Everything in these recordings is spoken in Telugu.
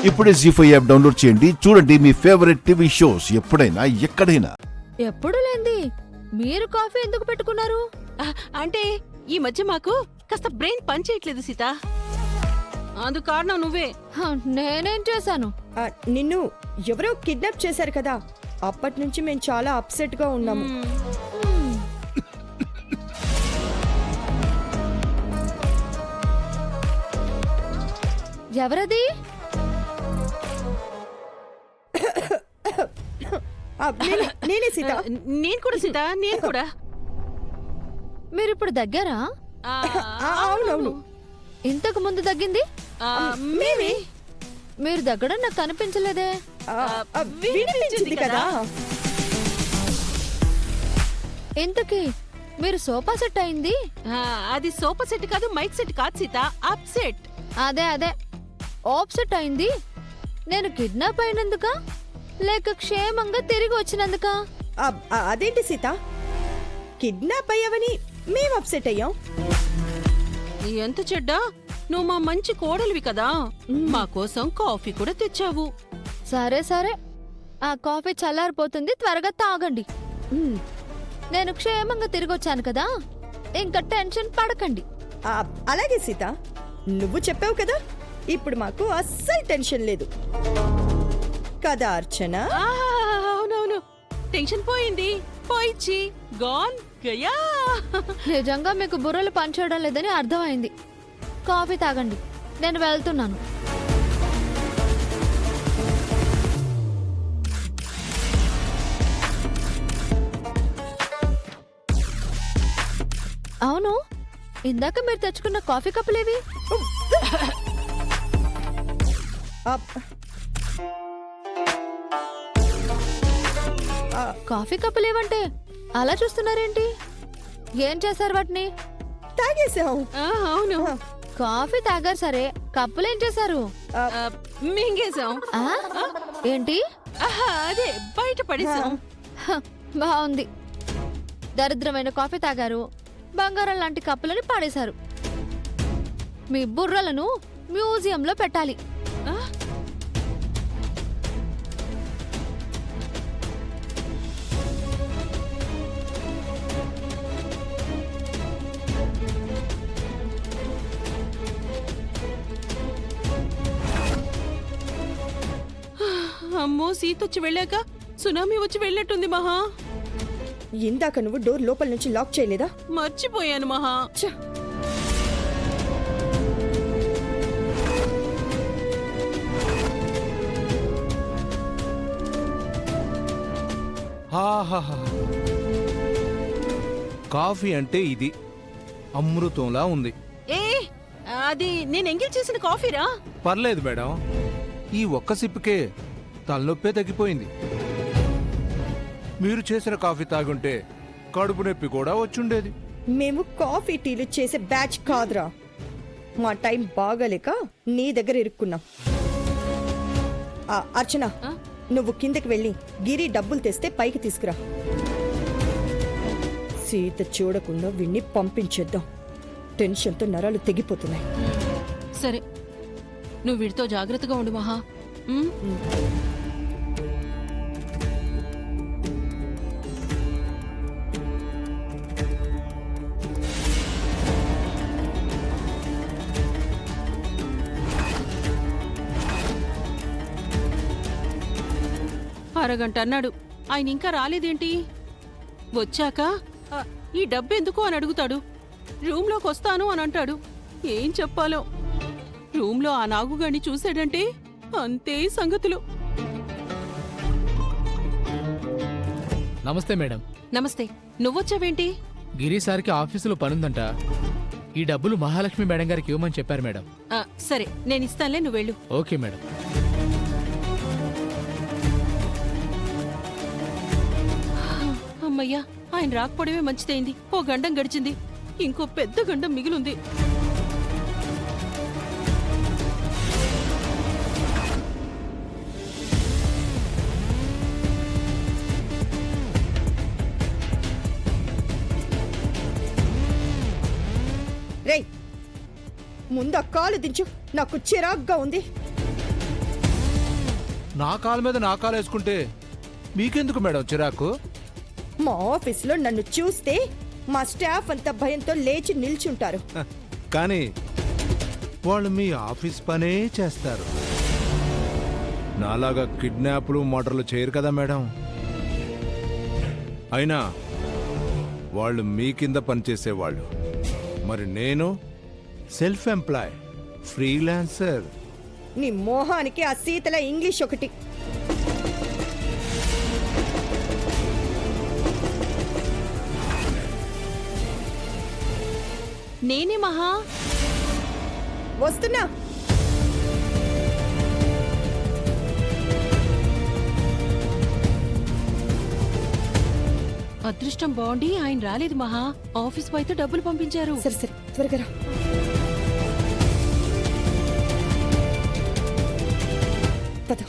ఇప్పుడే జీ5 యాప్ డౌన్లోడ్ చేయండి. చూడండి మీ ఫేవరెట్ టీవీ షోస్ ఎప్పుడైనా ఎక్కడైనా. ఎప్పుడు లేంది మీరు కాఫీ ఎందుకు పెట్టుకున్నారు? అంటే ఈ మధ్య మాకు కాస్త బ్రెయిన్ పని చేయట్లేదు సీత. అందుకు కారణం నువ్వే. నేనేం చేశాను? నిన్ను ఎవరో కిడ్నాప్ చేశారు కదా, అప్పటి నుంచి మేము చాలా అప్సెట్ గా ఉన్నాము. ఎవరది? నేనే సీత. నేను కూడా సీత, నేను కూడా. మీరిప్పుడు దగ్గరా? అవునవును. ఇంతకు ముందు దగ్గింది మేమే. మీరు దగ్గడం నాకు కనిపించలేదే. వినిపించింది కదా. ఇంతకీ మీరు సోఫా సెట్ అయింది? అది సోఫా సెట్ కాదు, మైక్ సెట్ కాదు సీత, అప్ సెట్. అదే ఆప్సెట్ అయింది. నేను కిడ్నాప్ అయినందుక లేక క్షేమంగా తిరిగి వచ్చినందుక? అదేంటి సీత, కిడ్నాప్ అయ్యావని మేము అప్సెట్ అయ్యాం. ఎంత చెడ్డా, నువ్వు మా మంచి కోడలివి కదా, మా కోసం కాఫీ కూడా తెచ్చావు. సరే ఆ కాఫీ చల్లారిపోతుంది, త్వరగా తాగండి. నేను క్షేమంగా తిరిగి వచ్చాను కదా, ఇంకా టెన్షన్ పడకండి. అలాగే సీత, నువ్వు చెప్పావు కదా, ఇప్పుడు మాకు అస్సలు టెన్షన్ లేదు కదా అర్చన? అవునవును, టెన్షన్ పోయింది, పోయిచ్చి గాన్ గయా. నిజంగా మీకు బుర్రలు పనిచేయడం లేదని అర్థమైంది. కాఫీ తాగండి, నేను వెళ్తున్నాను. అవును, ఇందాక మీరు తెచ్చుకున్న కాఫీ కప్పులేవి? కాఫీ కప్పులేవంటే అలా చూస్తున్నారేంటి? ఏం చేశారు వాటిని? తాగేసాం. అవును, కాఫీ తాగారు సరే, కప్పులేం చేశారు? మింగేశాం. ఏంటి? అదే బయట పడేసాం. బాగుంది. దరిద్రమైన కాఫీ తాగారు, బంగారం లాంటి కప్పులని పాడేశారు. మీ బుర్రలను మ్యూజియంలో పెట్టాలి. అమ్మో, సీత వచ్చి వెళ్ళాక సునామీ వచ్చి వెళ్ళినట్టుంది మహా. ఇందాక నువ్వు డోర్ లోపల నుంచి లాక్ చేయలేదా? మర్చిపోయాను మహా. కాఫీ అంటే ఇది అమృతంలా ఉంది. ఏ అది నేను ఎంగిల్ చేసిన కాఫీరా. పర్లేదు మేడం, ఈ ఒక్క సిప్పుకే తలనొప్పే తగ్గిపోయింది. మీరు చేసిన కాఫీ తాగుంటే కడుపు నొప్పి కూడా వచ్చుండేది. మేము కాఫీ టీలు చేసే బ్యాచ్ కాదురా, మా టైం బాగాలేక నీ దగ్గర ఇరుక్కున్నాం. అర్చన, నువ్వు కిందకి వెళ్ళి గిరి డబ్బులు తెస్తే పైకి తీసుకురా. సీత చూడకుండా విన్ని పంపించేద్దాం. టెన్షన్తో నరాలు తెగిపోతున్నాయి. సరే, నువ్వు వీడితో జాగ్రత్తగా ఉండు మహా. అరగంట అన్నాడు, ఆయన ఇంకా రాలేదేంటి? వచ్చాక ఈ డబ్బు ఎందుకు అని అడుగుతాడు, రూమ్లోకి వస్తాను అని అంటాడు. ఏం చెప్పాలో. రూమ్లో ఆ నాగుగాని చూశాడంటే అంతే సంగతులు. నమస్తే మేడం. నమస్తే, నువ్వొచ్చావేంటి? గిరిసారికి ఆఫీసులో పనుందంట. ఈ డబ్బులు మహాలక్ష్మి మేడం గారికి ఇవ్వమని చెప్పారు మేడం. సరే, నేను ఇస్తానులే, నువ్వు వెళ్ళు. Okay madam. అమ్మయ్యా, ఆయన రాకపోవడమే మంచిదైంది. ఓ గండం గడిచింది, ఇంకో పెద్ద గండం మిగిలింది. రేయ్, ముందు ఆ కాలు దించు, నాకు చిరాగ్గా ఉంది. నా కాలు మీద నా కాలు వేసుకుంటే మీకెందుకు మేడం చిరాకు? మా ఆఫీసులో నన్ను చూస్తే మా స్టాఫ్ అంతా భయంతో లేచి నిల్చుంటారు. హ, కానీ వాళ్ళు మీ ఆఫీస్ పనే చేస్తారు. నాలాగా కిడ్నాప్లు మర్డర్లు చేయరు కదా మేడం. అయినా వాళ్ళు మీ కింద పనిచేసేవాళ్ళు. మరి నేను సెల్ఫ్ ఎంప్లాయ్, ఫ్రీలాన్సర్. నీ మోహానికి ఆ సీతల ఇంగ్లీష్ ఒకటి. నేనే మహా. వస్తున్నా. అదృష్టం బాగుండి ఆయన రాలేదు మహా. ఆఫీస్ బాయ్తో డబ్బులు పంపించారు. సరే సరే త్వరగా రా. పద.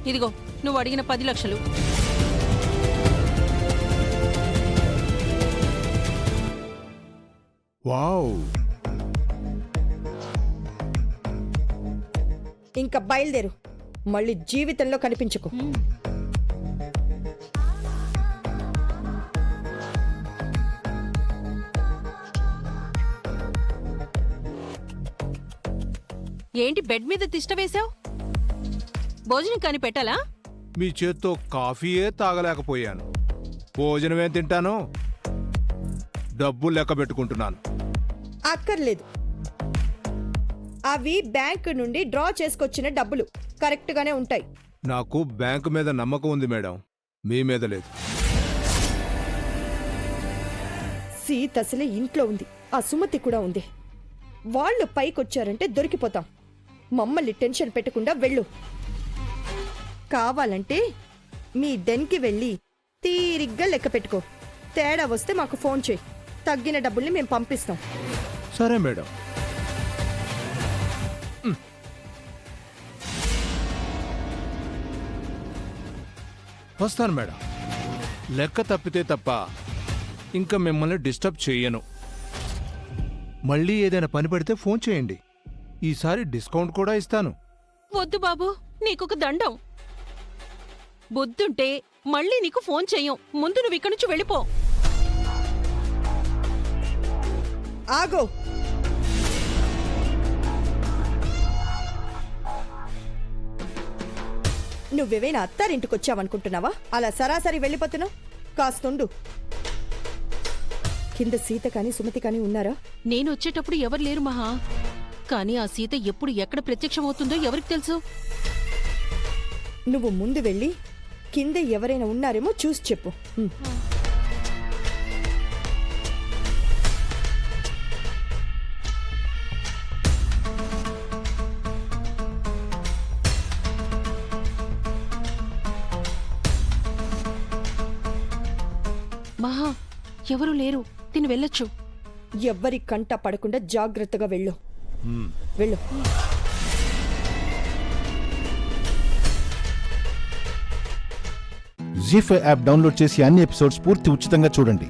ఇదిగో నువ్వు అడిగిన 10 లక్షలు. వావ్, ఇంకా బయలుదేరు. మళ్ళీ జీవితంలో కనిపించకు. ఏంటి బెడ్ మీద తిష్ట వేశావు? భోజనం కాని పెట్టాలా? మీ చేత్తో కాఫీయే తాగలేకపోయాను. భోజనమే తింటాను. డబ్బులు లెక్క పెట్టుకుంటున్నాను. అక్కర్లేదు. అవి బ్యాంక్ నుండి డ్రా చేసుకొచ్చిన డబ్బులు కరెక్ట్ గానే ఉంటాయి. నాకు బ్యాంకు మీద నమ్మకం ఉంది మేడం, మీ మీద లేదు. సీత అసలే ఇంట్లో ఉంది. ఆ సుమతి కూడా ఉంది. వాళ్ళు పైకొచ్చారంటే దొరికిపోతాం. మమ్మల్ని టెన్షన్ పెట్టకుండా వెళ్ళు. కావాలంటే మీ డెన్కి వెళ్ళి తీరిగ్గా లెక్క పెట్టుకో. తేడా వస్తే మాకు ఫోన్ చేయి. తగ్గిన డబ్బుల్ని మేము పంపిస్తాం. సరే మేడం. వస్తాను మేడం. లెక్క తప్పితే తప్ప ఇంకా మిమ్మల్ని డిస్టర్బ్ చెయ్యను. మళ్ళీ ఏదైనా పని పడితే ఫోన్ చేయండి. ఈసారి డిస్కౌంట్ కూడా ఇస్తాను. వద్దు బాబు, నీకొక దండం. బుద్ధుంటే మళ్ళీ నీకు ఫోన్ చెయ్యం. ముందు నువ్వు ఇక్కడి నుంచి వెళ్ళిపో. ఆగో. నువ్వేవైనా అత్తారింటికొచ్చావనుకుంటున్నావా? అలా సరాసరి వెళ్ళిపోతున్నావు. కాస్తుండు. కింద సీత కాని సుమతి కాని ఉన్నారా? నేను వచ్చేటప్పుడు ఎవరు లేరు మహా. కానీ ఆ సీత ఎప్పుడు ఎక్కడ ప్రత్యక్షమవుతుందో ఎవరికి తెలుసు? నువ్వు ముందు వెళ్ళి కింద ఎవరైనా ఉన్నారేమో చూసి చెప్పు. మహా, ఎవరూ లేరు. తిని వెళ్ళొచ్చు. ఎవ్వరి కంట పడకుండా జాగ్రత్తగా వెళ్ళు. వెళ్ళు. జీ5 యాప్ డౌన్లోడ్ చేసి అన్ని ఎపిసోడ్స్ పూర్తి ఉచితంగా చూడండి.